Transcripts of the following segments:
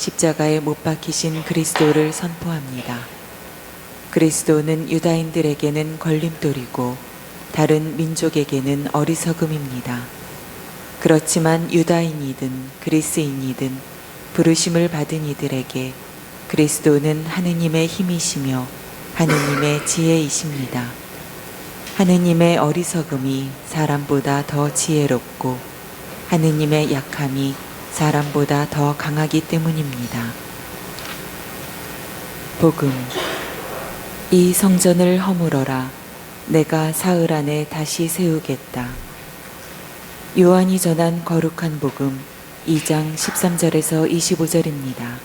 십자가에 못 박히신 그리스도를 선포합니다. 그리스도는 유다인들에게는 걸림돌이고 다른 민족에게는 어리석음입니다. 그렇지만 유다인이든 그리스인이든 부르심을 받은 이들에게 그리스도는 하느님의 힘이시며 하느님의 지혜이십니다. 하느님의 어리석음이 사람보다 더 지혜롭고 하느님의 약함이 사람보다 더 강하기 때문입니다. 복음. 이 성전을 허물어라. 내가 사흘 안에 다시 세우겠다. 요한이 전한 거룩한 복음 2장 13절에서 25절입니다.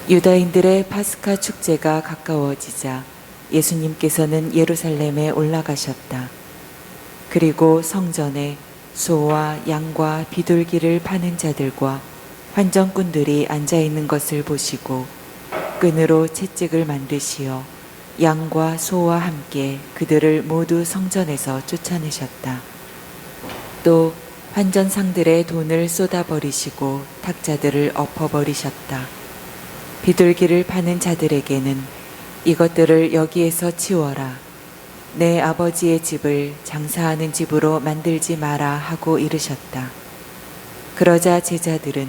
유다인들의 파스카 축제가 가까워지자 예수님께서는 예루살렘에 올라가셨다. 그리고 성전에 소와 양과 비둘기를 파는 자들과 환전꾼들이 앉아있는 것을 보시고 끈으로 채찍을 만드시어 양과 소와 함께 그들을 모두 성전에서 쫓아내셨다. 또 환전상들의 돈을 쏟아버리시고 탁자들을 엎어버리셨다. 비둘기를 파는 자들에게는 이것들을 여기에서 치워라. 내 아버지의 집을 장사하는 집으로 만들지 마라 하고 이르셨다. 그러자 제자들은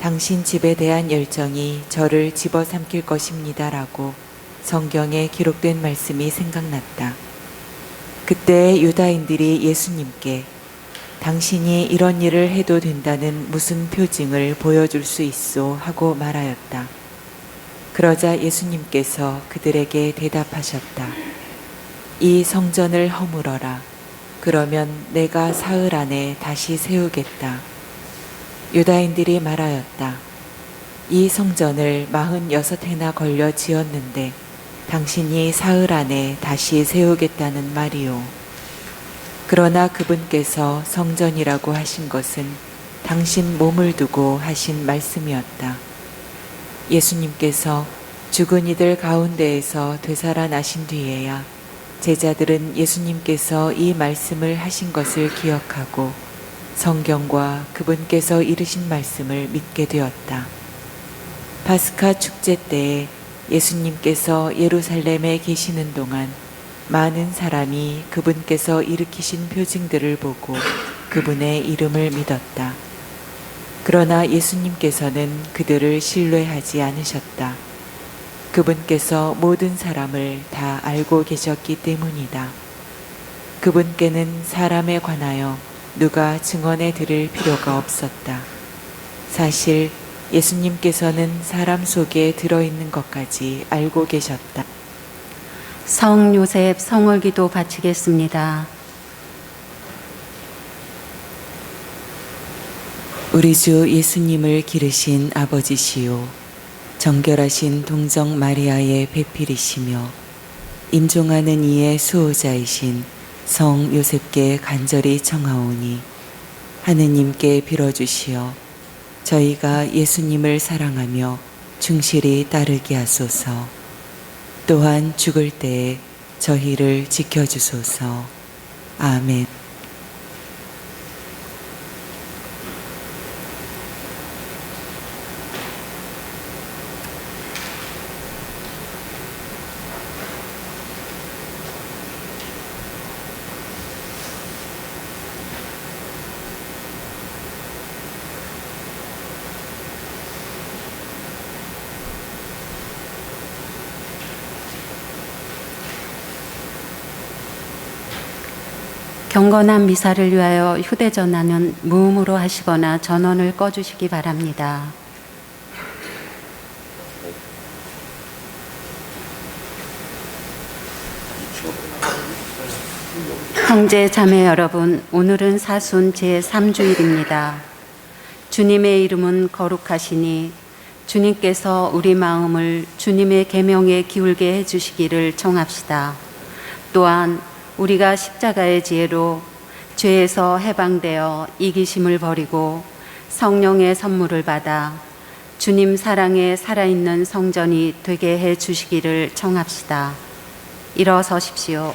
당신 집에 대한 열정이 저를 집어삼킬 것입니다 라고 성경에 기록된 말씀이 생각났다. 그때 유다인들이 예수님께 당신이 이런 일을 해도 된다는 무슨 표징을 보여줄 수 있소 하고 말하였다. 그러자 예수님께서 그들에게 대답하셨다. 이 성전을 허물어라. 그러면 내가 사흘 안에 다시 세우겠다. 유다인들이 말하였다. 이 성전을 46해나 걸려 지었는데 당신이 사흘 안에 다시 세우겠다는 말이오. 그러나 그분께서 성전이라고 하신 것은 당신 몸을 두고 하신 말씀이었다. 예수님께서 죽은 이들 가운데에서 되살아나신 뒤에야 제자들은 예수님께서 이 말씀을 하신 것을 기억하고 성경과 그분께서 이르신 말씀을 믿게 되었다. 파스카 축제 때에 예수님께서 예루살렘에 계시는 동안 많은 사람이 그분께서 일으키신 표징들을 보고 그분의 이름을 믿었다. 그러나 예수님께서는 그들을 신뢰하지 않으셨다. 그분께서 모든 사람을 다 알고 계셨기 때문이다. 그분께는 사람에 관하여 누가 증언해 드릴 필요가 없었다. 사실 예수님께서는 사람 속에 들어있는 것까지 알고 계셨다. 성 요셉 성월기도 바치겠습니다. 우리 주 예수님을 기르신 아버지시오. 정결하신 동정 마리아의 배필이시며 임종하는 이의 수호자이신 성 요셉께 간절히 청하오니 하느님께 빌어주시어 저희가 예수님을 사랑하며 충실히 따르게 하소서. 또한 죽을 때에 저희를 지켜주소서. 아멘. 경건한 미사를 위하여 휴대전화는 무음으로 하시거나 전원을 꺼주시기 바랍니다. 형제 자매 여러분, 오늘은 사순 제3주일입니다. 주님의 이름은 거룩하시니 주님께서 우리 마음을 주님의 계명에 기울게 해주시기를 청합시다. 또한 우리가 십자가의 지혜로 죄에서 해방되어 이기심을 버리고 성령의 선물을 받아 주님 사랑에 살아있는 성전이 되게 해 주시기를 청합시다. 일어서십시오.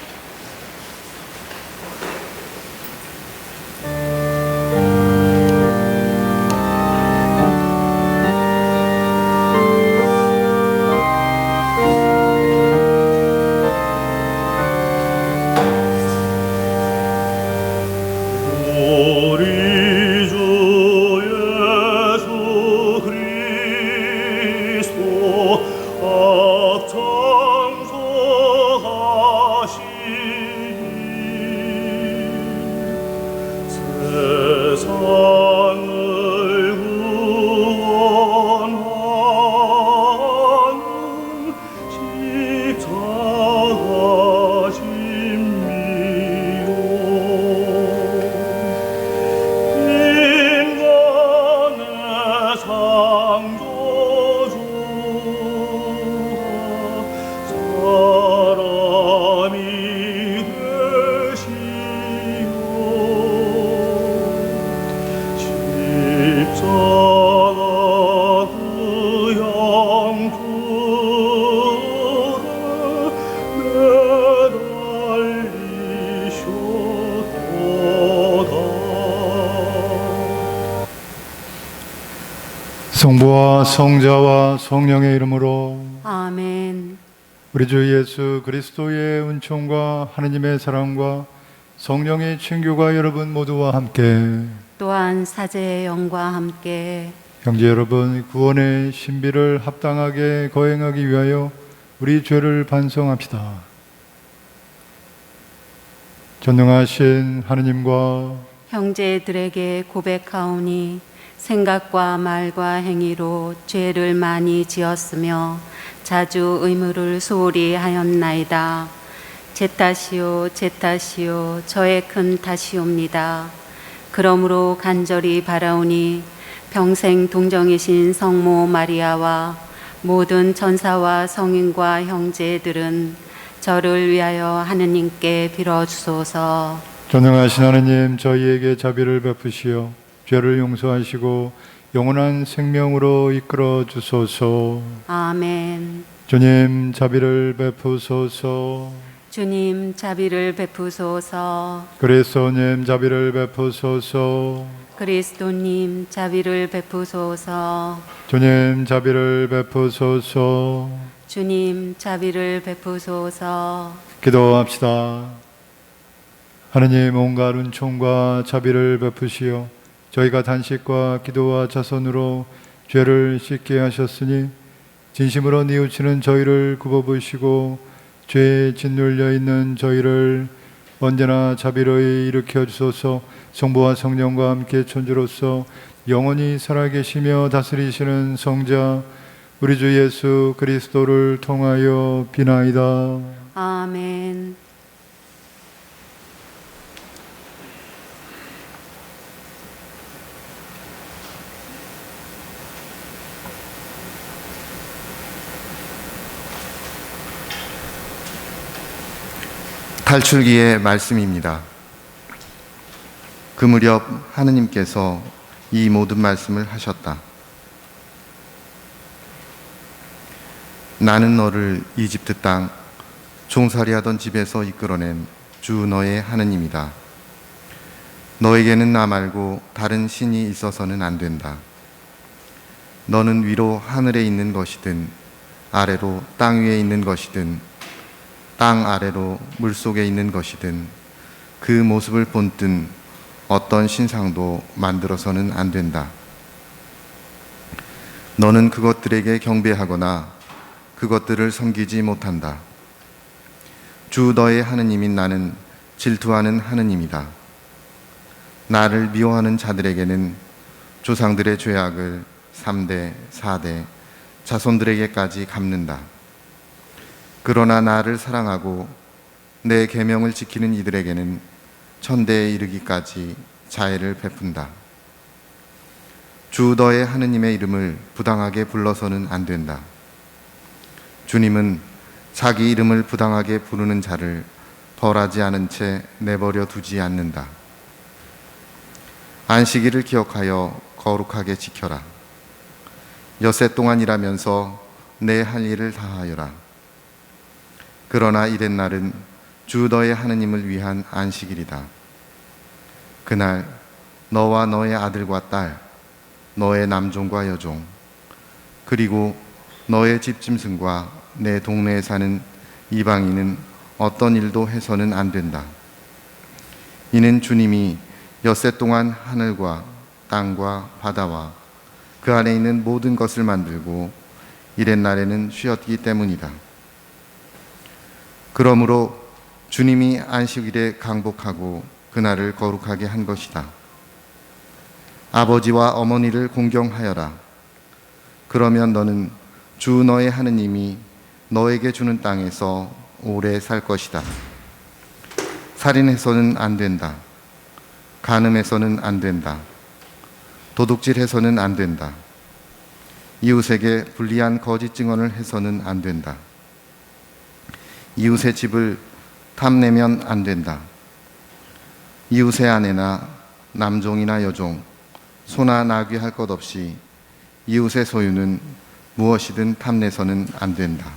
성부와 성자와 성령의 이름으로 아멘. 우리 주 예수 그리스도의 은총과 하느님의 사랑과 성령의 친교가 여러분 모두와 함께 또한 사제의 영과 함께 형제 여러분, 구원의 신비를 합당하게 거행하기 위하여 우리 죄를 반성합시다. 전능하신 하느님과 형제들에게 고백하오니 생각과 말과 행위로 죄를 많이 지었으며 자주 의무를 소홀히 하였나이다. 제 탓이요 제 탓이요 저의 큰 탓이옵니다. 그러므로 간절히 바라오니 평생 동정이신 성모 마리아와 모든 천사와 성인과 형제들은 저를 위하여 하느님께 빌어주소서. 전능하신 하느님, 저희에게 자비를 베푸시어 죄를 용서하시고 영원한 생명으로 이끌어 주소서. 아멘. 주님, 자비를 베푸소서. 주님 자비를 베푸소서. 그리스도님, 자비를 베푸소서. 그리스도님 자비를 베푸소서. 주님, 자비를 베푸소서. 주님 자비를 베푸소서. 기도합시다. 하느님, 온갖 은총과 자비를 베푸시어 저희가 단식과 기도와 자선으로 죄를 씻게 하셨으니 진심으로 뉘우치는 저희를 굽어보시고 죄에 짓눌려 있는 저희를 언제나 자비로이 일으켜 주소서. 성부와 성령과 함께 천주로서 영원히 살아계시며 다스리시는 성자 우리 주 예수 그리스도를 통하여 비나이다. 아멘. 탈출기의 말씀입니다. 그 무렵 하느님께서 이 모든 말씀을 하셨다. 나는 너를 이집트 땅 종살이하던 집에서 이끌어낸 주 너의 하느님이다. 너에게는 나 말고 다른 신이 있어서는 안 된다. 너는 위로 하늘에 있는 것이든 아래로 땅 위에 있는 것이든 땅 아래로 물속에 있는 것이든 그 모습을 본뜬 어떤 신상도 만들어서는 안 된다. 너는 그것들에게 경배하거나 그것들을 섬기지 못한다. 주 너의 하느님인 나는 질투하는 하느님이다. 나를 미워하는 자들에게는 조상들의 죄악을 3대, 4대, 자손들에게까지 갚는다. 그러나 나를 사랑하고 내 계명을 지키는 이들에게는 천대에 이르기까지 자애를 베푼다. 주 너의 하느님의 이름을 부당하게 불러서는 안 된다. 주님은 자기 이름을 부당하게 부르는 자를 벌하지 않은 채 내버려 두지 않는다. 안식일을 기억하여 거룩하게 지켜라. 엿새 동안 일하면서 내 할 일을 다하여라. 그러나 이른 날은 주 너의 하느님을 위한 안식일이다. 그날 너와 너의 아들과 딸, 너의 남종과 여종, 그리고 너의 집짐승과 내 동네에 사는 이방인은 어떤 일도 해서는 안 된다. 이는 주님이 엿새 동안 하늘과 땅과 바다와 그 안에 있는 모든 것을 만들고 이튿날에는 쉬었기 때문이다. 그러므로 주님이 안식일에 강복하고 그날을 거룩하게 한 것이다. 아버지와 어머니를 공경하여라. 그러면 너는 주 너의 하느님이 너에게 주는 땅에서 오래 살 것이다. 살인해서는 안 된다. 간음해서는 안 된다. 도둑질해서는 안 된다. 이웃에게 불리한 거짓 증언을 해서는 안 된다. 이웃의 집을 탐내면 안 된다. 이웃의 아내나 남종이나 여종, 소나 나귀 할 것 없이 이웃의 소유는 무엇이든 탐내서는 안 된다.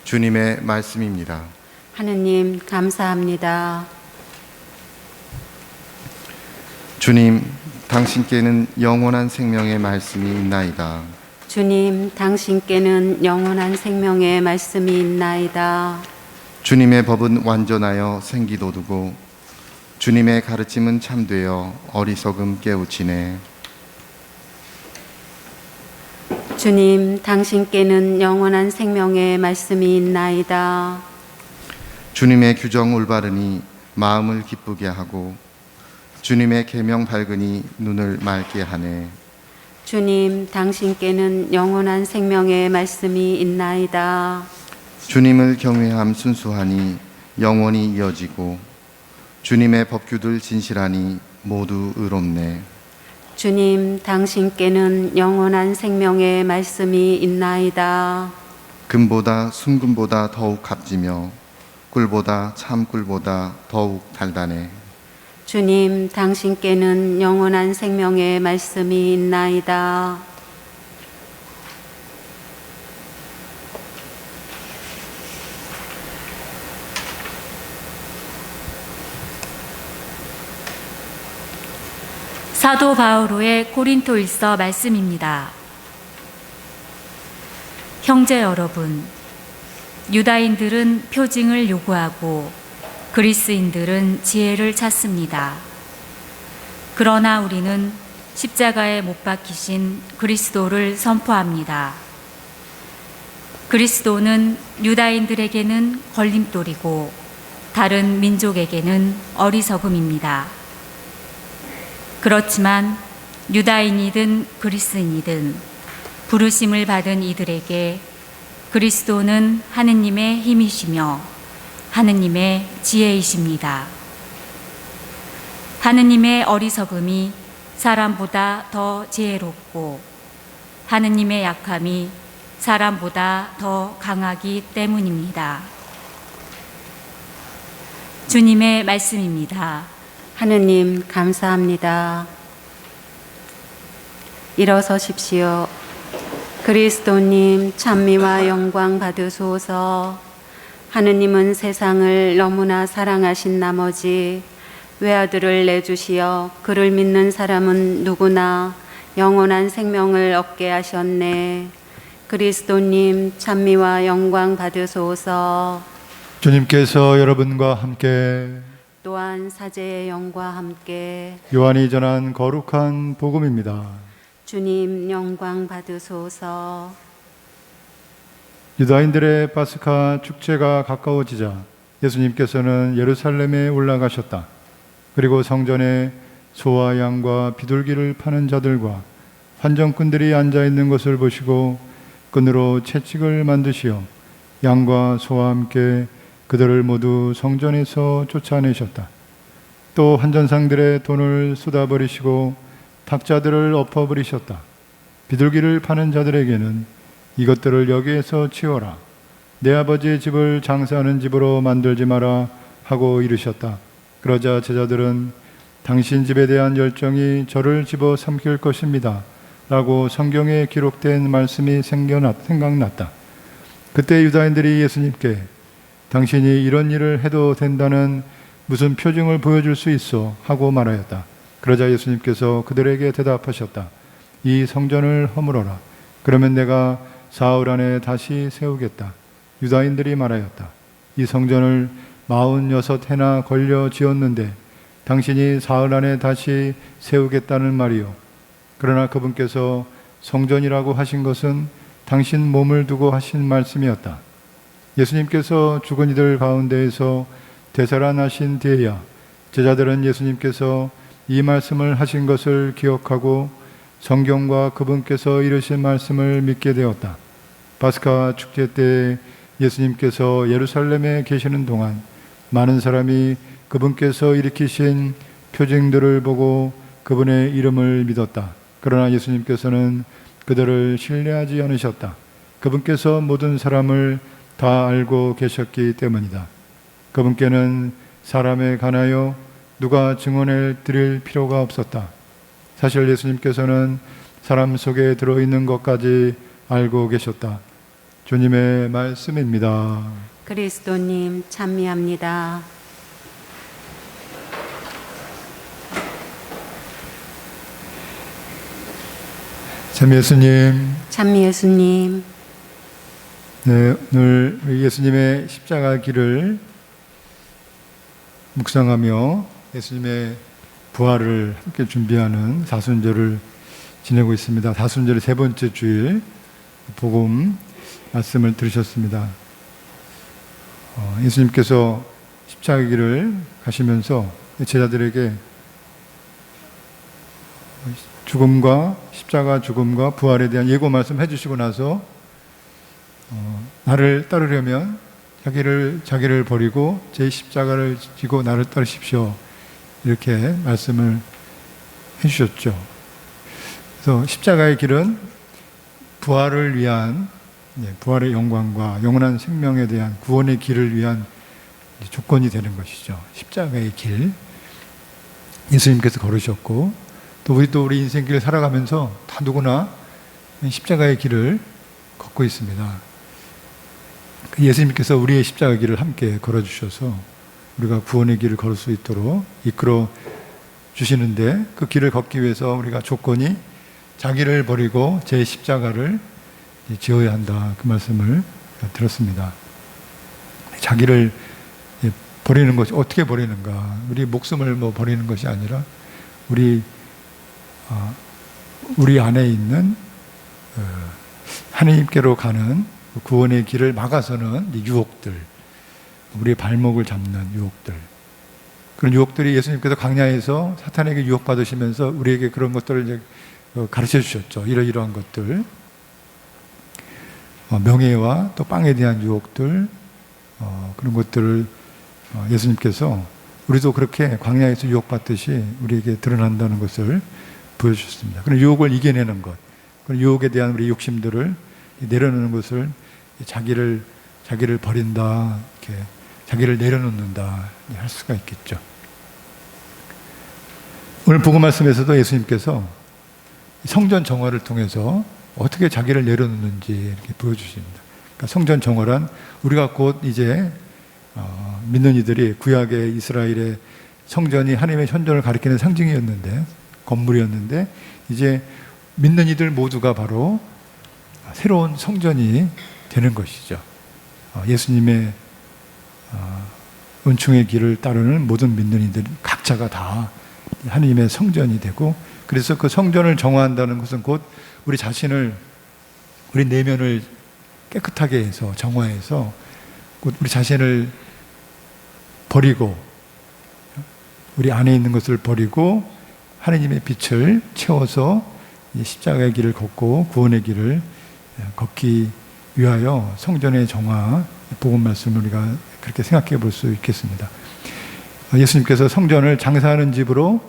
주님의 말씀입니다. 하느님 감사합니다. 주님, 당신께는 영원한 생명의 말씀이 있나이다. 주님, 당신께는 영원한 생명의 말씀이 있나이다. 주님의 법은 완전하여 생기도두고 주님의 가르침은 참되어 어리석음 깨우치네. 주님, 당신께는 영원한 생명의 말씀이 있나이다. 주님의 규정 올바르니 마음을 기쁘게 하고 주님의 계명 밝으니 눈을 맑게 하네. 주님, 당신께는 영원한 생명의 말씀이 있나이다. 주님을 경외함 순수하니 영원히 이어지고 주님의 법규들 진실하니 모두 의롭네. 주님, 당신께는 영원한 생명의 말씀이 있나이다. 금보다 순금보다 더욱 값지며 꿀보다 참 꿀보다 더욱 달다네. 주님, 당신께는 영원한 생명의 말씀이 있나이다. 사도 바오로의 고린토일서 말씀입니다. 형제 여러분, 유다인들은 표징을 요구하고 그리스인들은 지혜를 찾습니다. 그러나 우리는 십자가에 못 박히신 그리스도를 선포합니다. 그리스도는 유다인들에게는 걸림돌이고 다른 민족에게는 어리석음입니다. 그렇지만 유다인이든 그리스인이든 부르심을 받은 이들에게 그리스도는 하느님의 힘이시며 하느님의 지혜이십니다. 하느님의 어리석음이 사람보다 더 지혜롭고 하느님의 약함이 사람보다 더 강하기 때문입니다. 주님의 말씀입니다. 하느님 감사합니다. 일어서십시오. 그리스도님 찬미와 영광 받으소서. 하느님은 세상을 너무나 사랑하신 나머지 외아들을 내주시어 그를 믿는 사람은 누구나 영원한 생명을 얻게 하셨네. 그리스도님 찬미와 영광 받으소서. 주님께서 여러분과 함께 또한 사제의 영과 함께 요한이 전한 거룩한 복음입니다. 주님 영광 받으소서. 유다인들의 파스카 축제가 가까워지자 예수님께서는 예루살렘에 올라가셨다. 그리고 성전에 소와 양과 비둘기를 파는 자들과 환전꾼들이 앉아 있는 것을 보시고 끈으로 채찍을 만드시어 양과 소와 함께 그들을 모두 성전에서 쫓아내셨다. 또 환전상들의 돈을 쏟아버리시고 탁자들을 엎어버리셨다. 비둘기를 파는 자들에게는 이것들을 여기에서 치워라. 내 아버지의 집을 장사하는 집으로 만들지 마라 하고 이르셨다. 그러자 제자들은 당신 집에 대한 열정이 저를 집어 삼킬 것입니다 라고 성경에 기록된 말씀이 생각났다. 그때 유다인들이 예수님께 당신이 이런 일을 해도 된다는 무슨 표징을 보여줄 수 있어 하고 말하였다. 그러자 예수님께서 그들에게 대답하셨다. 이 성전을 허물어라. 그러면 내가 사흘 안에 다시 세우겠다. 유다인들이 말하였다. 이 성전을 46해나 걸려 지었는데 당신이 사흘 안에 다시 세우겠다는 말이요. 그러나 그분께서 성전이라고 하신 것은 당신 몸을 두고 하신 말씀이었다. 예수님께서 죽은 이들 가운데에서 되살아나신 뒤에야 제자들은 예수님께서 이 말씀을 하신 것을 기억하고 성경과 그분께서 이르신 말씀을 믿게 되었다. 파스카 축제 때 예수님께서 예루살렘에 계시는 동안 많은 사람이 그분께서 일으키신 표징들을 보고 그분의 이름을 믿었다. 그러나 예수님께서는 그들을 신뢰하지 않으셨다. 그분께서 모든 사람을 다 알고 계셨기 때문이다. 그분께는 사람에 관하여 누가 증언을 드릴 필요가 없었다. 사실 예수님께서는 사람 속에 들어있는 것까지 알고 계셨다. 주님의 말씀입니다. 그리스도님 찬미합니다. 참 예수님, 찬미 예수님. 네, 오늘 예수님의 십자가 길을 묵상하며 예수님의 부활을 함께 준비하는 사순절을 지내고 있습니다. 사순절의 세 번째 주일 복음 말씀을 들으셨습니다. 예수님께서 십자가 길을 가시면서 제자들에게 십자가 죽음과 부활에 대한 예고 말씀 해주시고 나서 나를 따르려면 자기를 버리고 제 십자가를 지고 나를 따르십시오. 이렇게 말씀을 해주셨죠. 그래서 십자가의 길은 부활을 위한 부활의 영광과 영원한 생명에 대한 구원의 길을 위한 조건이 되는 것이죠. 십자가의 길 예수님께서 걸으셨고 또 우리 인생길을 살아가면서 다 누구나 십자가의 길을 걷고 있습니다. 예수님께서 우리의 십자가 길을 함께 걸어주셔서 우리가 구원의 길을 걸을 수 있도록 이끌어 주시는데 그 길을 걷기 위해서 우리가 조건이 자기를 버리고 제 십자가를 지어야 한다. 그 말씀을 들었습니다. 자기를 버리는 것이 어떻게 버리는가? 우리 목숨을 버리는 것이 아니라 우리 안에 있는 하나님께로 가는 구원의 길을 막아서는 유혹들, 우리의 발목을 잡는 유혹들, 그런 유혹들이 예수님께서 광야에서 사탄에게 유혹받으시면서 우리에게 그런 것들을 이제 가르쳐 주셨죠. 이러이러한 것들, 명예와 또 빵에 대한 유혹들, 그런 것들을 예수님께서 우리도 그렇게 광야에서 유혹받듯이 우리에게 드러난다는 것을 보여주셨습니다. 그런 유혹을 이겨내는 것, 그런 유혹에 대한 우리 욕심들을 내려놓는 것을 자기를 버린다, 이렇게 자기를 내려놓는다 할 수가 있겠죠. 오늘 복음 말씀에서도 예수님께서 성전 정화를 통해서 어떻게 자기를 내려놓는지 이렇게 보여주십니다. 그러니까 성전 정화란 우리가 곧 이제 믿는 이들이 구약의 이스라엘의 성전이 하나님의 현존을 가리키는 상징이었는데, 건물이었는데, 이제 믿는 이들 모두가 바로 새로운 성전이 되는 것이죠. 예수님의 은총의 길을 따르는 모든 믿는 이들 각자가 다 하나님의 성전이 되고, 그래서 그 성전을 정화한다는 것은 곧 우리 자신을, 우리 내면을 깨끗하게 해서 정화해서 곧 우리 자신을 버리고 우리 안에 있는 것을 버리고 하나님의 빛을 채워서 십자가의 길을 걷고 구원의 길을 걷기 위하여 성전의 정화, 복음 말씀을 우리가 그렇게 생각해 볼 수 있겠습니다. 예수님께서 성전을 장사하는 집으로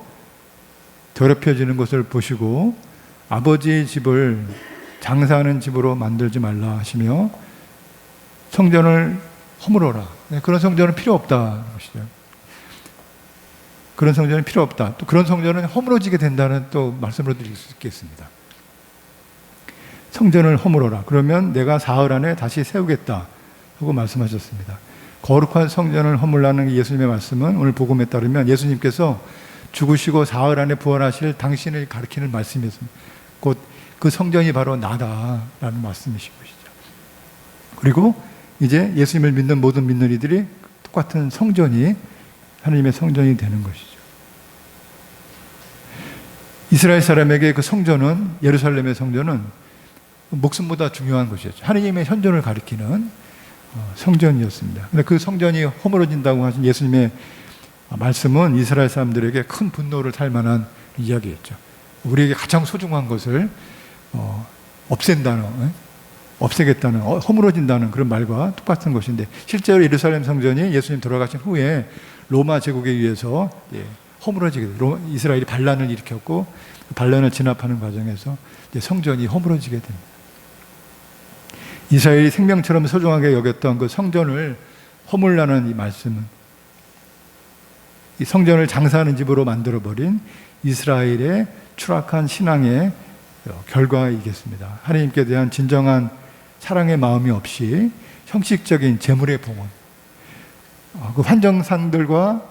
더럽혀지는 것을 보시고 아버지의 집을 장사하는 집으로 만들지 말라 하시며 성전을 허물어라. 그런 성전은 필요 없다. 그런 성전은 필요 없다. 또 그런 성전은 허물어지게 된다는 또 말씀으로 드릴 수 있겠습니다. 성전을 허물어라. 그러면 내가 사흘 안에 다시 세우겠다 하고 말씀하셨습니다. 거룩한 성전을 허물라는 예수님의 말씀은 오늘 복음에 따르면 예수님께서 죽으시고 사흘 안에 부활하실 당신을 가리키는 말씀이었습니다. 곧 그 성전이 바로 나다라는 말씀이신 것이죠. 그리고 이제 예수님을 믿는 모든 믿는 이들이 똑같은 성전이 하나님의 성전이 되는 것이죠. 이스라엘 사람에게 그 성전은, 예루살렘의 성전은 목숨보다 중요한 것이었죠. 하나님의 현존을 가리키는 성전이었습니다. 그런데 그 성전이 허물어진다고 하신 예수님의 말씀은 이스라엘 사람들에게 큰 분노를 살 만한 이야기였죠. 우리에게 가장 소중한 것을 없애겠다는, 허물어진다는 그런 말과 똑같은 것인데, 실제로 예루살렘 성전이 예수님 돌아가신 후에 로마 제국에 의해서 허물어지게 돼요. 이스라엘이 반란을 일으켰고 반란을 진압하는 과정에서 이제 성전이 허물어지게 됩니다. 이스라엘이 생명처럼 소중하게 여겼던 그 성전을 허물라는 이 말씀은 이 성전을 장사하는 집으로 만들어버린 이스라엘의 추락한 신앙의 결과이겠습니다. 하나님께 대한 진정한 사랑의 마음이 없이 형식적인 재물의 봉헌, 그 환정상들과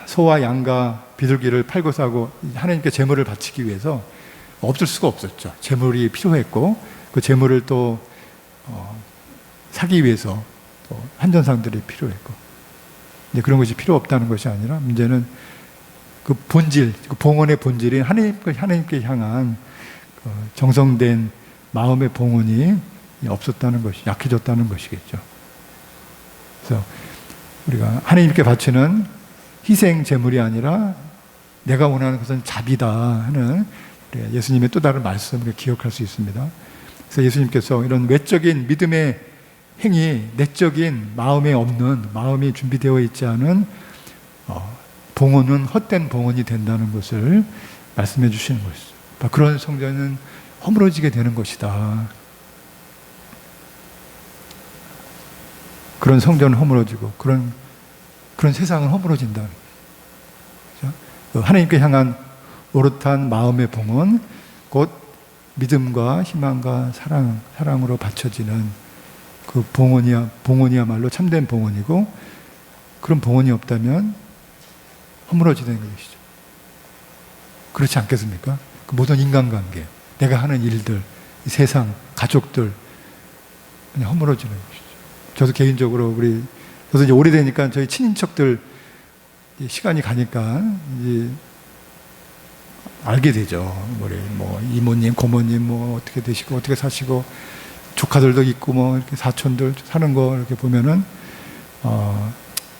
소와 양과 비둘기를 팔고 사고 하나님께 재물을 바치기 위해서 없을 수가 없었죠. 재물이 필요했고 그 재물을 또 사기 위해서 또 환전상들이 필요했고, 근데 그런 것이 필요 없다는 것이 아니라 문제는 그 본질, 그 봉헌의 본질인 하나님께 향한 그 정성된 마음의 봉헌이 없었다는 것이, 약해졌다는 것이겠죠. 그래서 우리가 하나님께 바치는 희생 제물이 아니라 내가 원하는 것은 자비다 하는 예수님의 또 다른 말씀을 기억할 수 있습니다. 그래서 예수님께서 이런 외적인 믿음의 행위, 내적인 마음에 없는, 마음이 준비되어 있지 않은 봉헌은 헛된 봉헌이 된다는 것을 말씀해 주시는 것이죠. 그런 성전은 허물어지게 되는 것이다. 그런 성전은 허물어지고 그런 세상은 허물어진다. 그렇죠? 하나님께 향한 오롯한 마음의 봉헌, 곧 믿음과 희망과 사랑으로 바쳐지는 그 봉헌이야말로 참된 봉헌이고, 그런 봉헌이 없다면 허물어지는 것이죠. 그렇지 않겠습니까? 그 모든 인간관계, 내가 하는 일들, 이 세상, 가족들 그냥 허물어지는 것이죠. 저도 개인적으로 저도 이제 오래되니까 저희 친인척들 시간이 가니까 이제 알게 되죠. 뭐 이모님, 고모님 뭐 어떻게 되시고 어떻게 사시고 조카들도 있고 뭐 이렇게 사촌들 사는 거 이렇게 보면은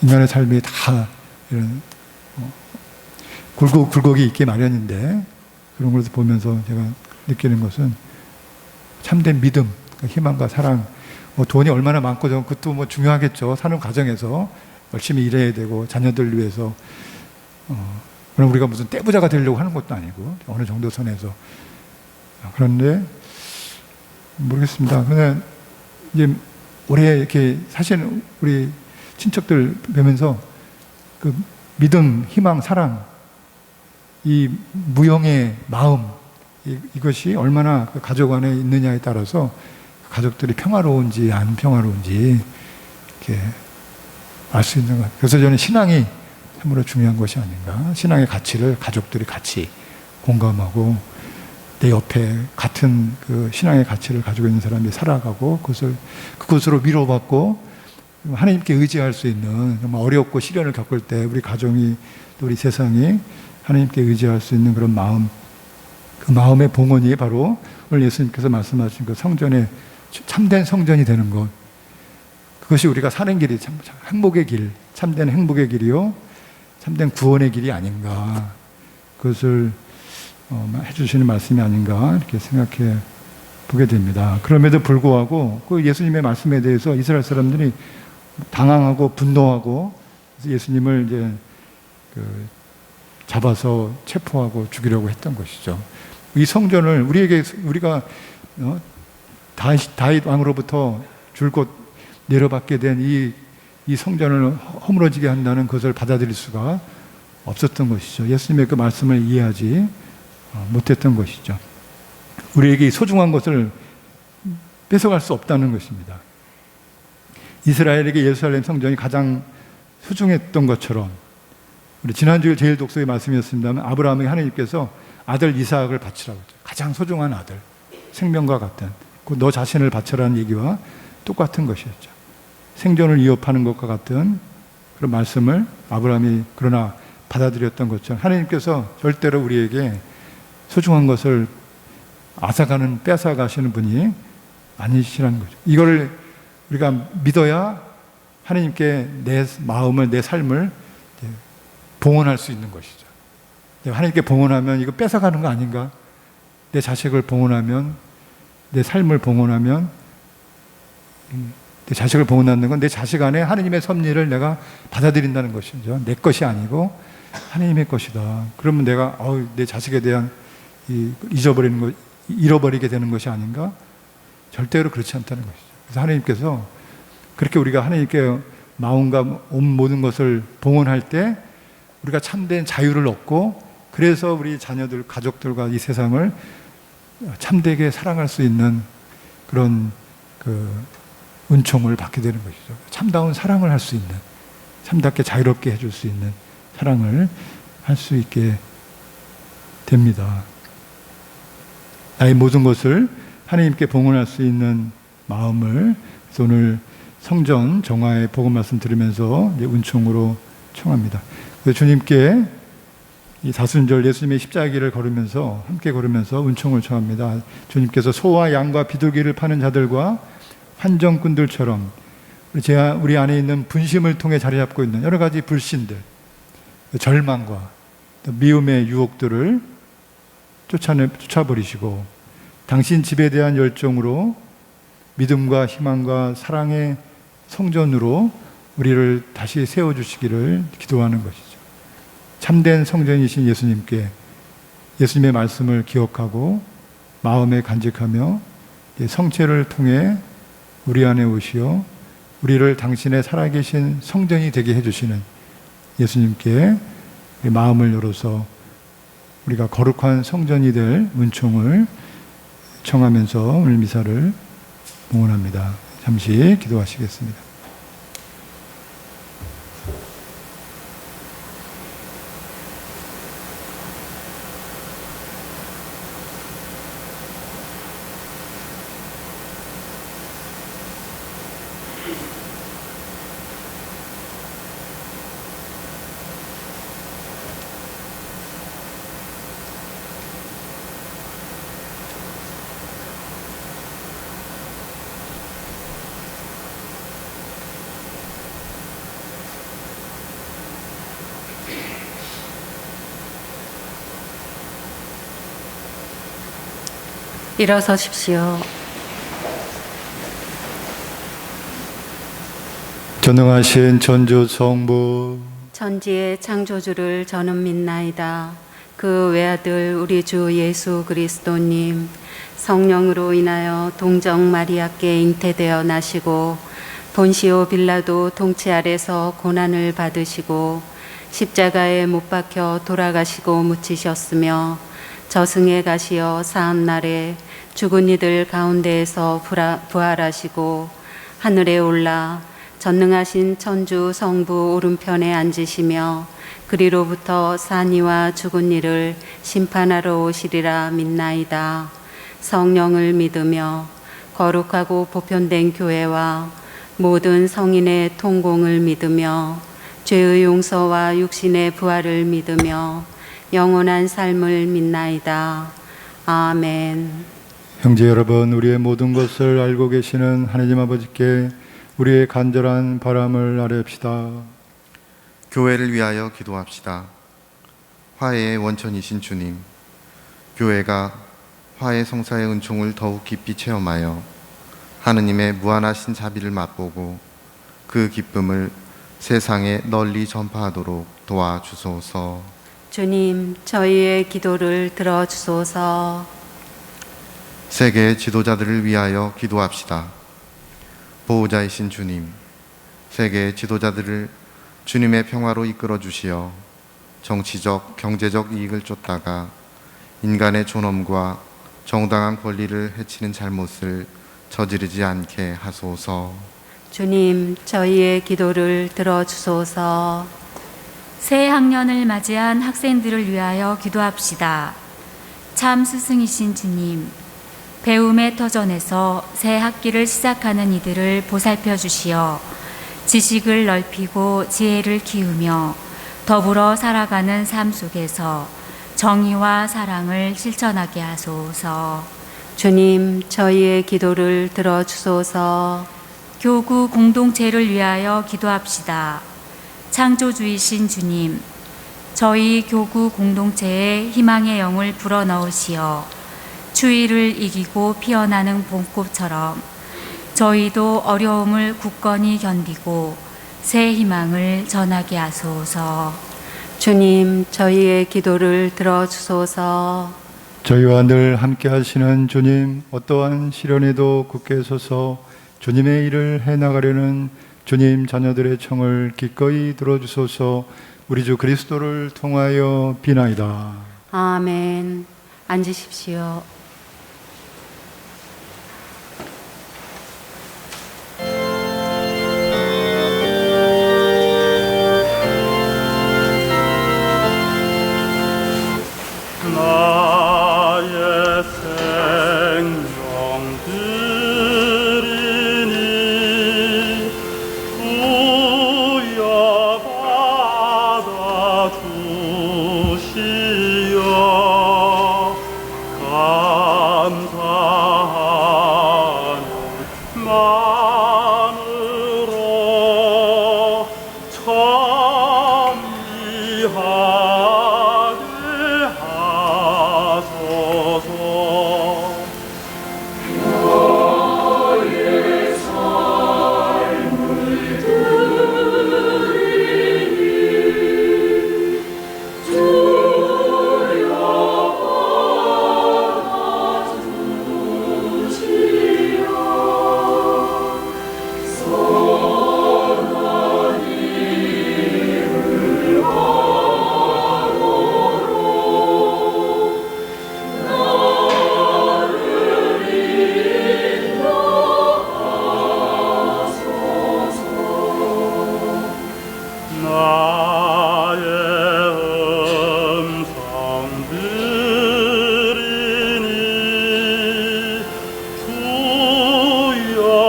인간의 삶이 다 이런 굴곡이 있게 마련인데, 그런 것을 보면서 제가 느끼는 것은 참된 믿음, 희망과 사랑, 뭐 돈이 얼마나 많고 그것도 뭐 중요하겠죠. 사는 과정에서 열심히 일해야 되고 자녀들 위해서 그럼 우리가 무슨 떼부자가 되려고 하는 것도 아니고 어느 정도 선에서. 그런데 모르겠습니다. 그냥 이제 올해 이렇게 사실 우리 친척들 뵈면서 그 믿음, 희망, 사랑, 이 무형의 마음, 이것이 얼마나 그 가족 안에 있느냐에 따라서 가족들이 평화로운지 안 평화로운지 이렇게 알 수 있는 것 같아요. 그래서 저는 신앙이 참으로 중요한 것이 아닌가. 신앙의 가치를 가족들이 같이 공감하고 내 옆에 같은 그 신앙의 가치를 가지고 있는 사람이 살아가고 그것으로 위로받고 하나님께 의지할 수 있는, 정말 어렵고 시련을 겪을 때 우리 가정이 또 우리 세상이 하나님께 의지할 수 있는 그런 마음, 그 마음의 봉헌이 바로 오늘 예수님께서 말씀하신 그 성전의 참된 성전이 되는 것. 그것이 우리가 사는 길이 참 행복의 길, 참된 행복의 길이요, 참된 구원의 길이 아닌가. 그것을 해주시는 말씀이 아닌가 이렇게 생각해 보게 됩니다. 그럼에도 불구하고 그 예수님의 말씀에 대해서 이스라엘 사람들이 당황하고 분노하고 예수님을 이제 잡아서 체포하고 죽이려고 했던 것이죠. 이 성전을 우리가 다윗 왕으로부터 줄곧 내려받게 된 이 성전을 허물어지게 한다는 것을 받아들일 수가 없었던 것이죠. 예수님의 그 말씀을 이해하지 못했던 것이죠. 우리에게 소중한 것을 뺏어갈 수 없다는 것입니다. 이스라엘에게 예루살렘 성전이 가장 소중했던 것처럼, 우리 지난주에 제일 독서의 말씀이었습니다만 아브라함에게 하나님께서 아들 이삭을 바치라고 했죠. 가장 소중한 아들, 생명과 같은 너 자신을 바쳐라는 얘기와 똑같은 것이었죠. 생존을 위협하는 것과 같은 그런 말씀을 아브라함이 그러나 받아들였던 것처럼 하나님께서 절대로 우리에게 소중한 것을 뺏어가시는 분이 아니시라는 거죠. 이걸 우리가 믿어야 하나님께 내 마음을, 내 삶을 봉헌할 수 있는 것이죠. 하나님께 봉헌하면 이거 뺏어가는 거 아닌가? 내 자식을 봉헌하면, 내 삶을 봉헌하면 내 자식을 봉헌하는 건 내 자식 안에 하느님의 섭리를 내가 받아들인다는 것이죠. 내 것이 아니고 하느님의 것이다. 그러면 내가 내 자식에 대한 잃어버리게 되는 것이 아닌가? 절대로 그렇지 않다는 것이죠. 그래서 하느님께서 그렇게 우리가 하느님께 마음과 온 모든 것을 봉헌할 때 우리가 참된 자유를 얻고, 그래서 우리 자녀들, 가족들과 이 세상을 참되게 사랑할 수 있는 그런 은총을 받게 되는 것이죠. 참다운 사랑을 할 수 있는, 참답게 자유롭게 해줄 수 있는 사랑을 할 수 있게 됩니다. 나의 모든 것을 하나님께 봉헌할 수 있는 마음을 오늘 성전 정화의 복음 말씀 들으면서 은총으로 청합니다. 그래서 주님께 이 다순절 예수님의 십자가 길을 걸으면서, 함께 걸으면서 은총을 청합니다. 주님께서 소와 양과 비둘기를 파는 자들과 환정꾼들처럼 우리 안에 있는 분심을 통해 자리 잡고 있는 여러 가지 불신들, 절망과 미움의 유혹들을 쫓아버리시고, 당신 집에 대한 열정으로 믿음과 희망과 사랑의 성전으로 우리를 다시 세워주시기를 기도하는 것이죠. 참된 성전이신 예수님께, 예수님의 말씀을 기억하고 마음에 간직하며 성체를 통해 우리 안에 오시어 우리를 당신의 살아계신 성전이 되게 해주시는 예수님께 마음을 열어서 우리가 거룩한 성전이 될 은총을 청하면서 오늘 미사를 봉헌합니다. 잠시 기도하시겠습니다. 일어서십시오. 전능하신 전주 성부, 천지의 창조주를 저는 믿나이다. 그 외아들 우리 주 예수 그리스도님, 성령으로 인하여 동정 마리아께 잉태되어 나시고 본시오 빌라도 통치 아래서 고난을 받으시고 십자가에 못 박혀 돌아가시고 묻히셨으며 저승에 가시어 사흘날에 죽은 이들 가운데에서 부활하시고 하늘에 올라 전능하신 천주 성부 오른편에 앉으시며 그리로부터 산이와 죽은 이를 심판하러 오시리라 믿나이다. 성령을 믿으며 거룩하고 보편된 교회와 모든 성인의 통공을 믿으며 죄의 용서와 육신의 부활을 믿으며 영원한 삶을 믿나이다. 아멘. 형제 여러분, 우리의 모든 것을 알고 계시는 하나님 아버지께 우리의 간절한 바람을 아뢰옵시다. 교회를 위하여 기도합시다. 화해의 원천이신 주님, 교회가 화해 성사의 은총을 더욱 깊이 체험하여 하느님의 무한하신 자비를 맛보고 그 기쁨을 세상에 널리 전파하도록 도와주소서. 주님, 저희의 기도를 들어주소서. 세계 지도자들을 위하여 기도합시다. 보호자이신 주님, 세계 지도자들을 주님의 평화로 이끌어 주시어 정치적, 경제적 이익을 쫓다가 인간의 존엄과 정당한 권리를 해치는 잘못을 저지르지 않게 하소서. 주님, 저희의 기도를 들어주소서. 새 학년을 맞이한 학생들을 위하여 기도합시다. 참 스승이신 주님, 배움의 터전에서 새 학기를 시작하는 이들을 보살펴 주시어 지식을 넓히고 지혜를 키우며 더불어 살아가는 삶 속에서 정의와 사랑을 실천하게 하소서. 주님, 저희의 기도를 들어주소서. 교구 공동체를 위하여 기도합시다. 창조주이신 주님, 저희 교구 공동체에 희망의 영을 불어넣으시어 추위를 이기고 피어나는 봄꽃처럼 저희도 어려움을 굳건히 견디고 새 희망을 전하게 하소서. 주님, 저희의 기도를 들어주소서. 저희와 늘 함께 하시는 주님, 어떠한 시련에도 굳게 서서 주님의 일을 해나가려는 주님 자녀들의 청을 기꺼이 들어주소서. 우리 주 그리스도를 통하여 비나이다. 아멘. 앉으십시오. 나의 생명 드리니 부여받아 주시어 감사하는 마음으로 찬미하게 하소서. 나의 음성 들으니 부여받아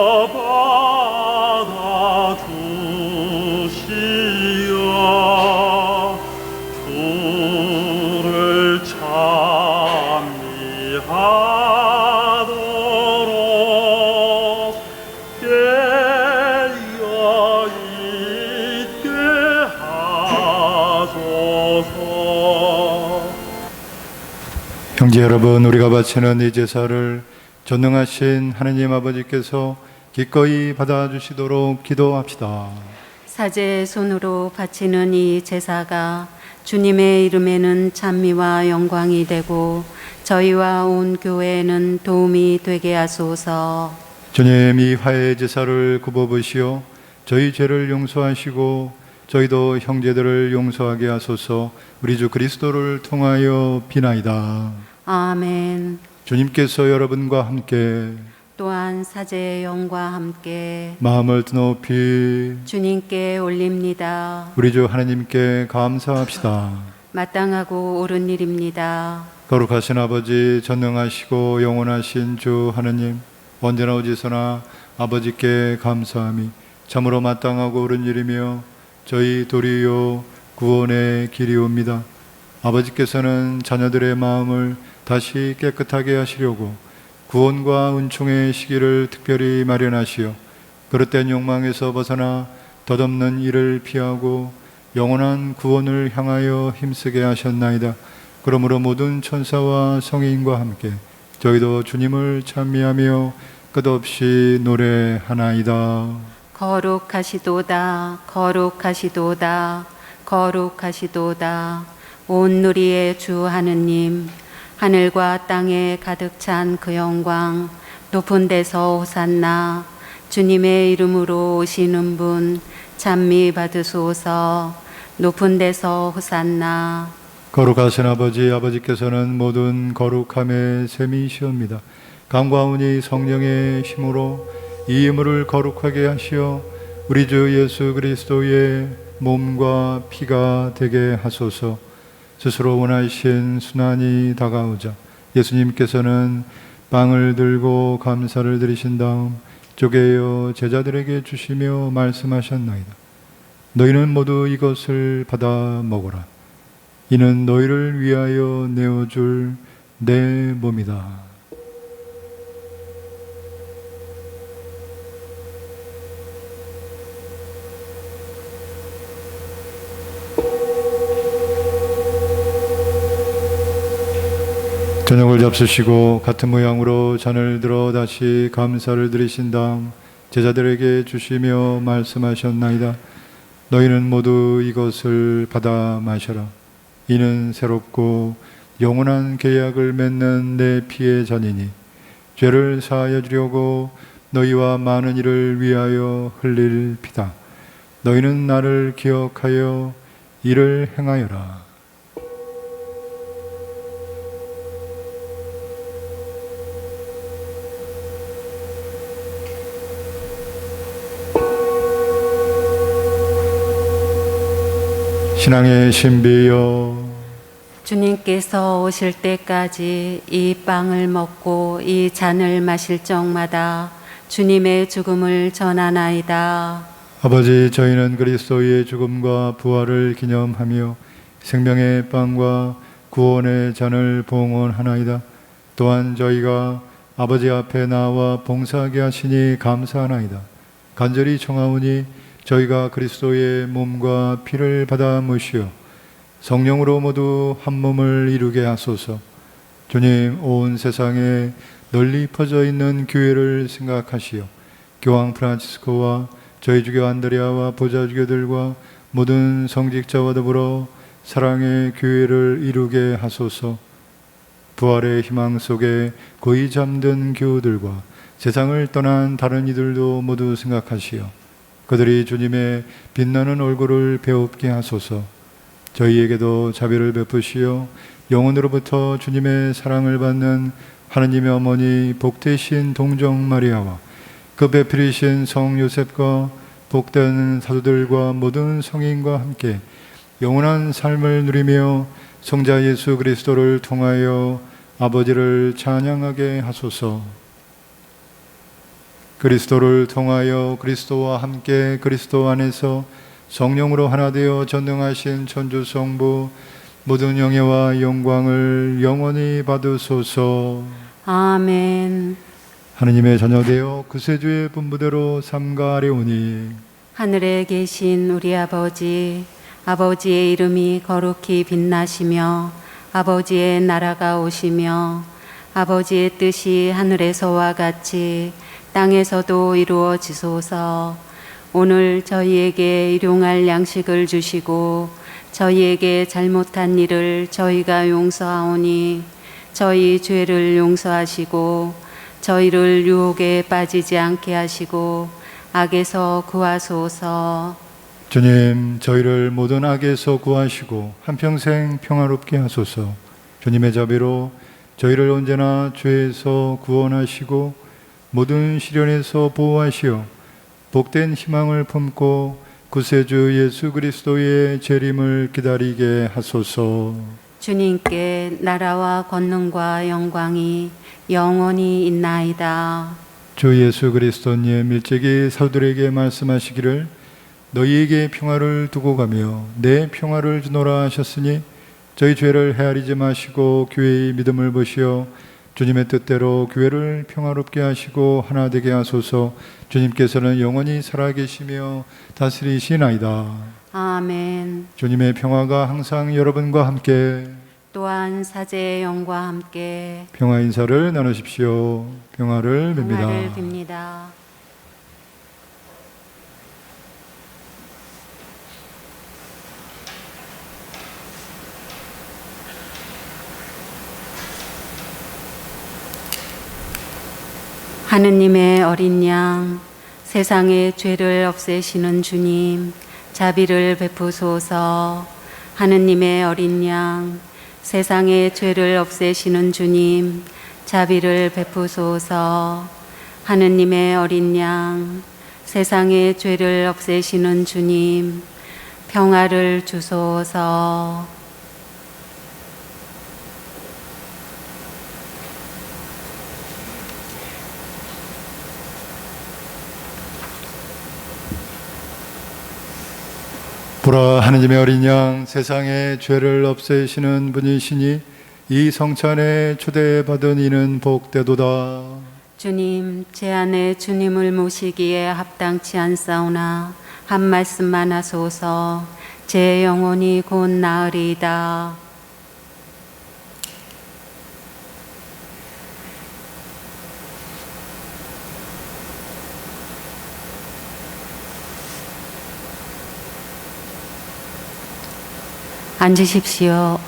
주시어 주를 찬미하도록 깨어 있게 하소서. 형제 여러분, 우리가 바치는 이 제사를 전능하신 하느님 아버지께서 기꺼이 받아주시도록 기도합시다. 사제의 손으로 바치는 이 제사가 주님의 이름에는 찬미와 영광이 되고 저희와 온 교회에는 도움이 되게 하소서. 주님, 이 화해 제사를 굽어보시어 저희 죄를 용서하시고 저희도 형제들을 용서하게 하소서. 우리 주 그리스도를 통하여 비나이다. 아멘. 주님께서 여러분과 함께 또한 사제의 영과 함께 마음을 드높이 주님께 올립니다. 우리 주 하나님께 감사합시다. 마땅하고 옳은 일입니다. 거룩하신 아버지, 전능하시고 영원하신 주 하나님, 언제나 어디서나 아버지께 감사함이 참으로 마땅하고 옳은 일이며 저희 도리요 구원의 길이옵니다. 아버지께서는 자녀들의 마음을 다시 깨끗하게 하시려고 구원과 은총의 시기를 특별히 마련하시어 그릇된 욕망에서 벗어나 덧없는 일을 피하고 영원한 구원을 향하여 힘쓰게 하셨나이다. 그러므로 모든 천사와 성인과 함께 저희도 주님을 찬미하며 끝없이 노래하나이다. 거룩하시도다, 거룩하시도다, 거룩하시도다. 온 누리의 주 하느님, 하늘과 땅에 가득 찬 그 영광, 높은 데서 호산나. 주님의 이름으로 오시는 분 찬미 받으소서. 높은 데서 호산나. 거룩하신 아버지, 아버지께서는 모든 거룩함의 셈이시옵니다. 강과운이 성령의 힘으로 이 예물을 거룩하게 하시어 우리 주 예수 그리스도의 몸과 피가 되게 하소서. 스스로 원하신 순환이 다가오자 예수님께서는 빵을 들고 감사를 드리신 다음 쪼개어 제자들에게 주시며 말씀하셨나이다. 너희는 모두 이것을 받아 먹어라. 이는 너희를 위하여 내어줄 내 몸이다. 저녁을 잡수시고 같은 모양으로 잔을 들어 다시 감사를 드리신 다음 제자들에게 주시며 말씀하셨나이다. 너희는 모두 이것을 받아 마셔라. 이는 새롭고 영원한 계약을 맺는 내 피의 잔이니 죄를 사하여 주려고 너희와 많은 이를 위하여 흘릴 피다. 너희는 나를 기억하여 이를 행하여라. 신앙의 신비여, 주님께서 오실 때까지 이 빵을 먹고 이 잔을 마실 적마다 주님의 죽음을 전하나이다. 아버지, 저희는 그리스도의 죽음과 부활을 기념하며 생명의 빵과 구원의 잔을 봉헌하나이다. 또한 저희가 아버지 앞에 나와 봉사하게 하시니 감사하나이다. 간절히 청하오니 저희가 그리스도의 몸과 피를 받아 모시어 성령으로 모두 한 몸을 이루게 하소서. 주님, 온 세상에 널리 퍼져 있는 교회를 생각하시어 교황 프란치스코와 저희 주교 안드레아와 보좌 주교들과 모든 성직자와 더불어 사랑의 교회를 이루게 하소서. 부활의 희망 속에 고이 잠든 교우들과 세상을 떠난 다른 이들도 모두 생각하시어 그들이 주님의 빛나는 얼굴을 배웁게 하소서. 저희에게도 자비를 베푸시어 영원으로부터 주님의 사랑을 받는 하느님의 어머니 복되신 동정 마리아와 그 배필이신 성 요셉과 복된 사도들과 모든 성인과 함께 영원한 삶을 누리며 성자 예수 그리스도를 통하여 아버지를 찬양하게 하소서. 그리스도를 통하여 그리스도와 함께 그리스도 안에서 성령으로 하나 되어 전능하신 천주성부 모든 영예와 영광을 영원히 받으소서. 아멘. 하느님의 자녀되어 구세주의 분부대로 삼가하려오니 하늘에 계신 우리 아버지, 아버지의 이름이 거룩히 빛나시며 아버지의 나라가 오시며 아버지의 뜻이 하늘에서와 같이 땅에서도 이루어지소서. 오늘 저희에게 일용할 양식을 주시고 저희에게 잘못한 일을 저희가 용서하오니 저희 죄를 용서하시고 저희를 유혹에 빠지지 않게 하시고 악에서 구하소서. 주님, 저희를 모든 악에서 구하시고 한평생 평화롭게 하소서. 주님의 자비로 저희를 언제나 죄에서 구원하시고 모든 시련에서 보호하시어 복된 희망을 품고 구세주 예수 그리스도의 재림을 기다리게 하소서. 주님께 나라와 권능과 영광이 영원히 있나이다. 주 예수 그리스도님 일찍이 사도들에게 말씀하시기를 너희에게 평화를 두고 가며 내 평화를 주노라 하셨으니 저희 죄를 헤아리지 마시고 교회의 믿음을 보시어 주님의 뜻대로 교회를 평화롭게 하시고 하나 되게 하소서. 주님께서는 영원히 살아계시며 다스리시나이다. 아멘. 주님의 평화가 항상 여러분과 함께 또한 사제의 영과 함께 평화 인사를 나누십시오. 평화를 평화를 빕니다. 빕니다. 하느님의 어린 양, 세상의 죄를 없애시는 주님, 자비를 베푸소서. 하느님의 어린 양, 세상의 죄를 없애시는 주님, 자비를 베푸소서. 하느님의 어린 양, 세상의 죄를 없애시는 주님, 평화를 주소서. 보라, 하느님의 어린 양, 세상의 죄를 없애시는 분이시니 이 성찬에 초대받은 이는 복되도다. 주님, 제 안에 주님을 모시기에 합당치 않사오나 한 말씀만 하소서. 제 영혼이 곧 나으리이다. 앉으십시오.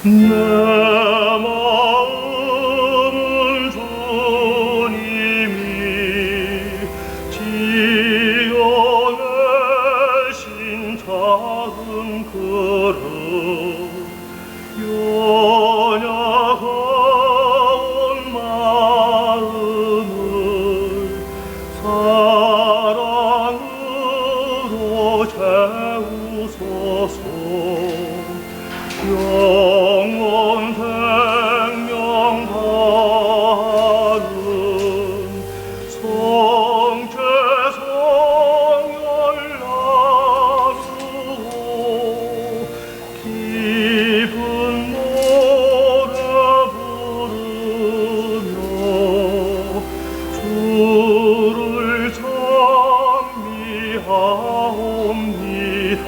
내 마음을 주님이 지어내신 작은 그릇 연약한 마음을 사랑으로 채우소서. 영원 생명 받는 성죄성열 나누어 기쁜 노래 부르며 주를 찬미하옵니다.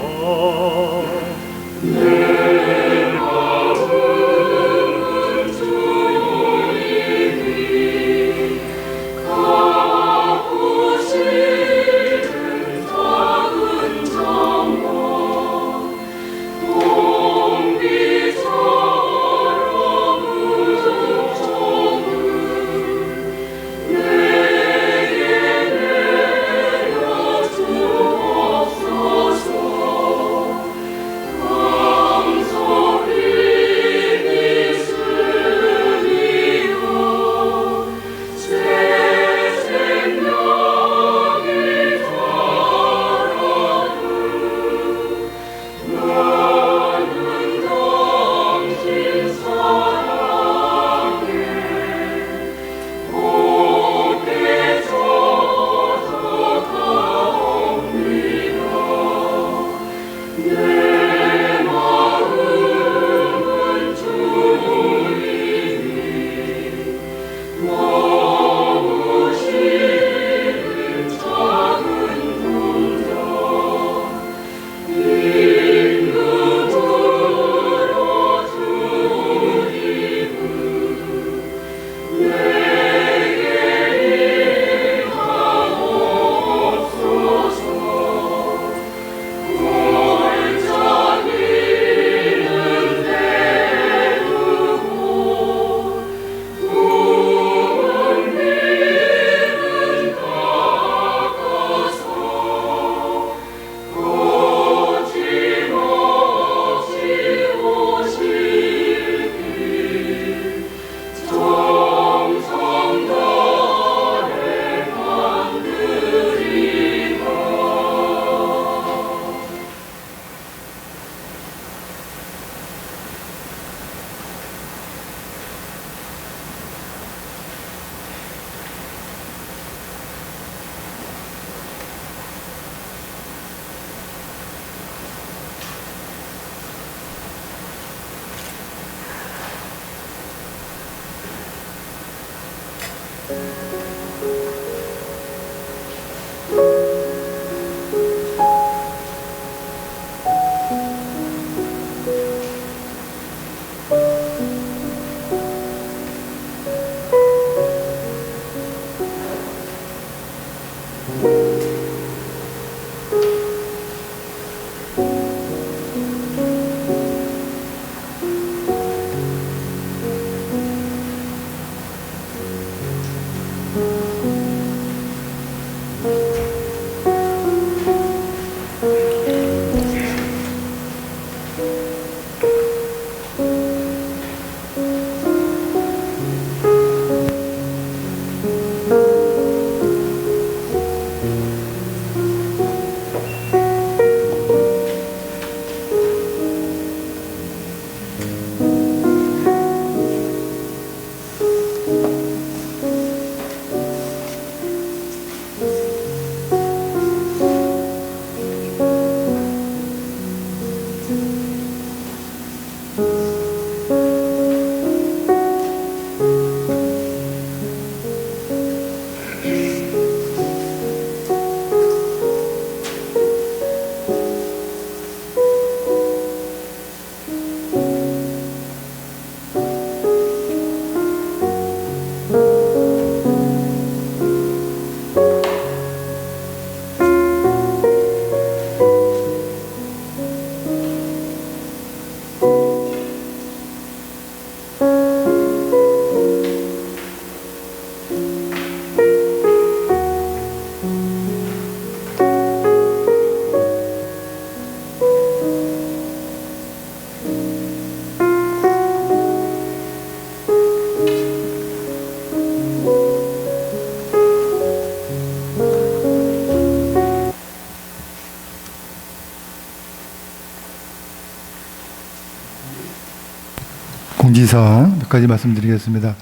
인사 몇 가지 말씀드리겠습니다.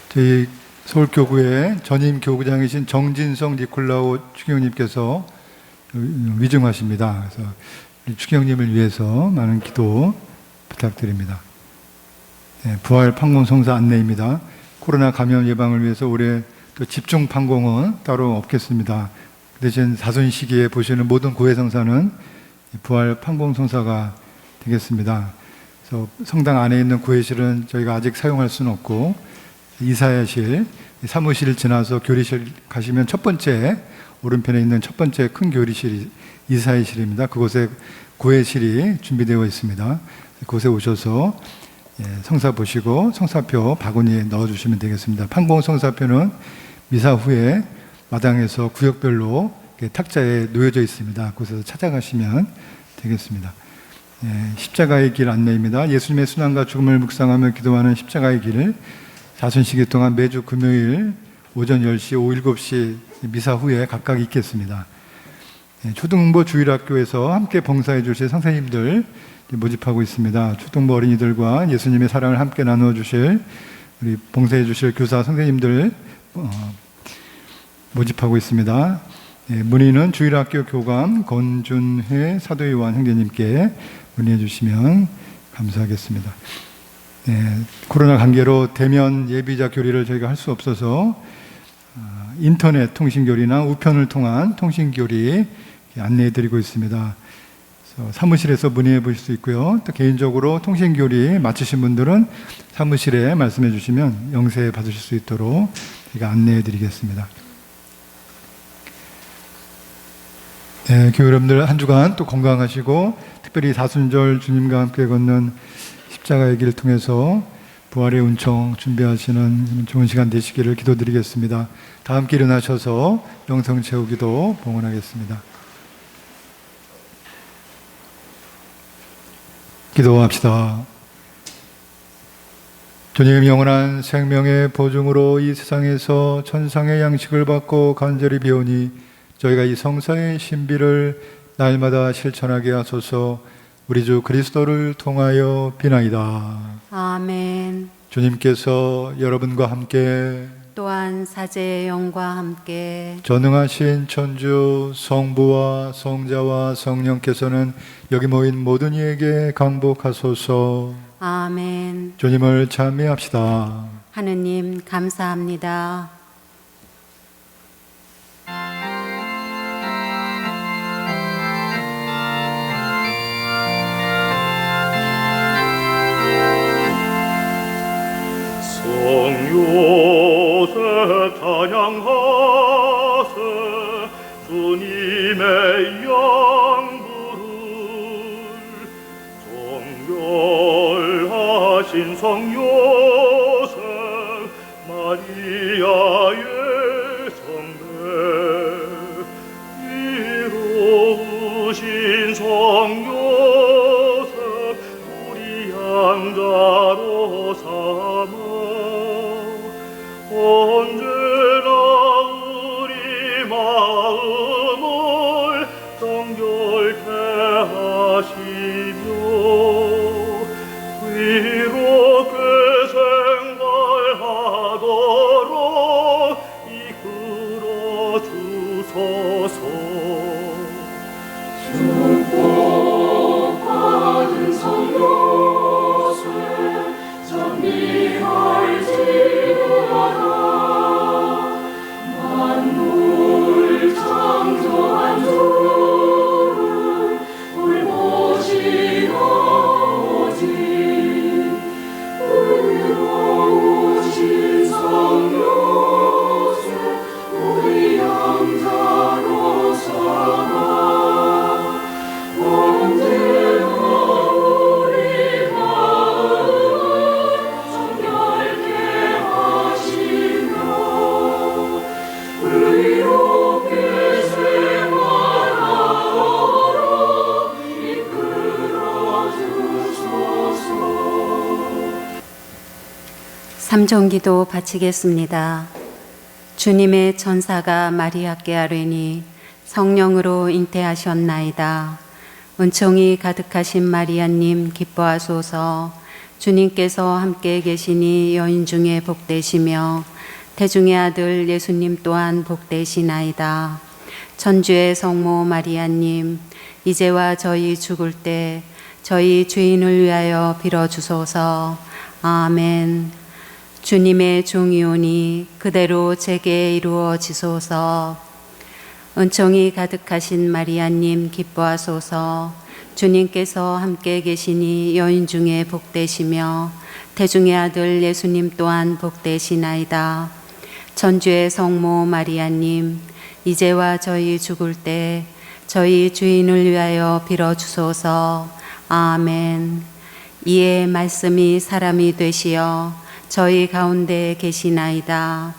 저희 서울교구의 전임 교구장이신 정진성 니콜라오 추기경님께서 위중하십니다. 그래서 추기경님을 위해서 많은 기도 부탁드립니다. 네, 부활 판공성사 안내입니다. 코로나 감염 예방을 위해서 올해 또 집중 판공은 따로 없겠습니다. 그 대신 사순 시기에 보시는 모든 구회성사는 부활 판공성사가 되겠습니다. 그래서 성당 안에 있는 구회실은 저희가 아직 사용할 수는 없고, 이사야실, 사무실 지나서 교리실 가시면 첫 번째 오른편에 있는 첫 번째 큰 교리실이 이사야실입니다. 그곳에 구회실이 준비되어 있습니다. 그곳에 오셔서 성사 보시고 성사표 바구니에 넣어주시면 되겠습니다. 판공 성사표는 미사 후에 마당에서 구역별로 탁자에 놓여져 있습니다. 그곳에서 찾아가시면 되겠습니다. 십자가의 길 안내입니다. 예수님의 순환과 죽음을 묵상하며 기도하는 십자가의 길, 사순시기 동안 매주 금요일 오전 10시, 오후 7시 미사 후에 각각 있겠습니다. 초등부 주일학교에서 함께 봉사해 주실 선생님들 모집하고 있습니다. 초등부 어린이들과 예수님의 사랑을 함께 나누어 주실 우리 봉사해 주실 교사 선생님들 모집하고 있습니다. 문의는 주일학교 교감 권준회 사도요한 형제님께 문의해 주시면 감사하겠습니다. 코로나 관계로 대면 예비자 교리를 저희가 할 수 없어서 인터넷 통신교리나 우편을 통한 통신교리 안내해 드리고 있습니다. 그래서 사무실에서 문의해 보실 수 있고요. 또 개인적으로 통신교리 마치신 분들은 사무실에 말씀해 주시면 영세 받으실 수 있도록 제가 안내해 드리겠습니다. 교회 여러분들 한 주간 또 건강하시고, 특별히 사순절 주님과 함께 걷는 십자가의 길을 통해서 부활의 은총 준비하시는 좋은 시간 되시기를 기도드리겠습니다. 다 함께 일어나셔서 영성 채우기도 봉헌하겠습니다. 기도합시다. 주님, 영원한 생명의 보증으로 이 세상에서 천상의 양식을 받고 간절히 비오니 저희가 이 성사의 신비를 날마다 실천하게 하소서. 우리 주 그리스도를 통하여 비나이다. 아멘. 주님께서 여러분과 함께 또한 사제의 영과 함께 전능하신 천주 성부와 성자와 성령께서는 여기 모인 모든 이에게 강복하소서. 아멘. 주님을 찬미합시다. 하느님 감사합니다. 성요새 찬양하세 주님의 양부를 정결하신 성요새 마리아의 성배 이루신 성요새 우리 양자로 삼아 언제나 우리 마음을 정결케 하시며 의롭게 생활하도록 이끌어 주소서. 축복받은 성도세 전미할지어다. 만물 창조한 주를 울보시오지. 의로우신 성교세 우리 양자로 삼아 언제나 우리 마음을 정결케 하시며 의롭게 생활하도록 이끌어 주소서. 삼종기도 바치겠습니다. 주님의 천사가 마리아께 아뢰니 성령으로 잉태하셨나이다. 은총이 가득하신 마리아님 기뻐하소서. 주님께서 함께 계시니 여인 중에 복되시며 태중의 아들 예수님 또한 복되시나이다. 천주의 성모 마리아님, 이제와 저희 죽을 때 저희 죄인을 위하여 빌어주소서. 아멘. 주님의 종이오니 그대로 제게 이루어지소서. 은총이 가득하신 마리아님 기뻐하소서. 주님께서 함께 계시니 여인 중에 복되시며 태중의 아들 예수님 또한 복되시나이다. 천주의 성모 마리아님, 이제와 저희 죽을 때 저희 죄인을 위하여 빌어주소서. 아멘. 이에 말씀이 사람이 되시어 저희 가운데 계시나이다.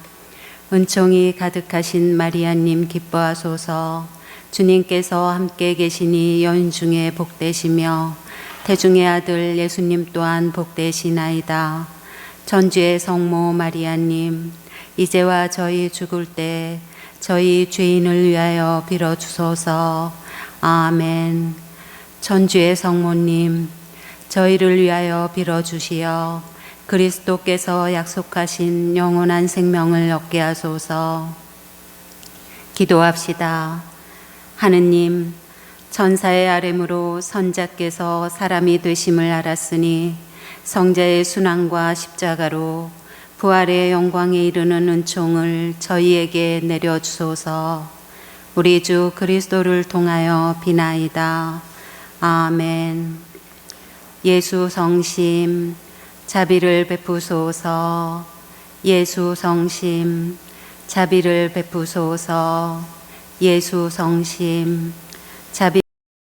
은총이 가득하신 마리아님 기뻐하소서. 주님께서 함께 계시니 여인 중에 복되시며 태중의 아들 예수님 또한 복되시나이다. 천주의 성모 마리아님, 이제와 저희 죽을 때 저희 죄인을 위하여 빌어주소서. 아멘. 천주의 성모님, 저희를 위하여 빌어주시어 그리스도께서 약속하신 영원한 생명을 얻게 하소서. 기도합시다. 하느님, 천사의 아뢰므로 선자께서 사람이 되심을 알았으니 성자의 순환과 십자가로 부활의 영광에 이르는 은총을 저희에게 내려주소서. 우리 주 그리스도를 통하여 비나이다. 아멘. 예수 성심 자비를 베푸소서. 예수 성심 자비를 베푸소서. 예수 성심 자비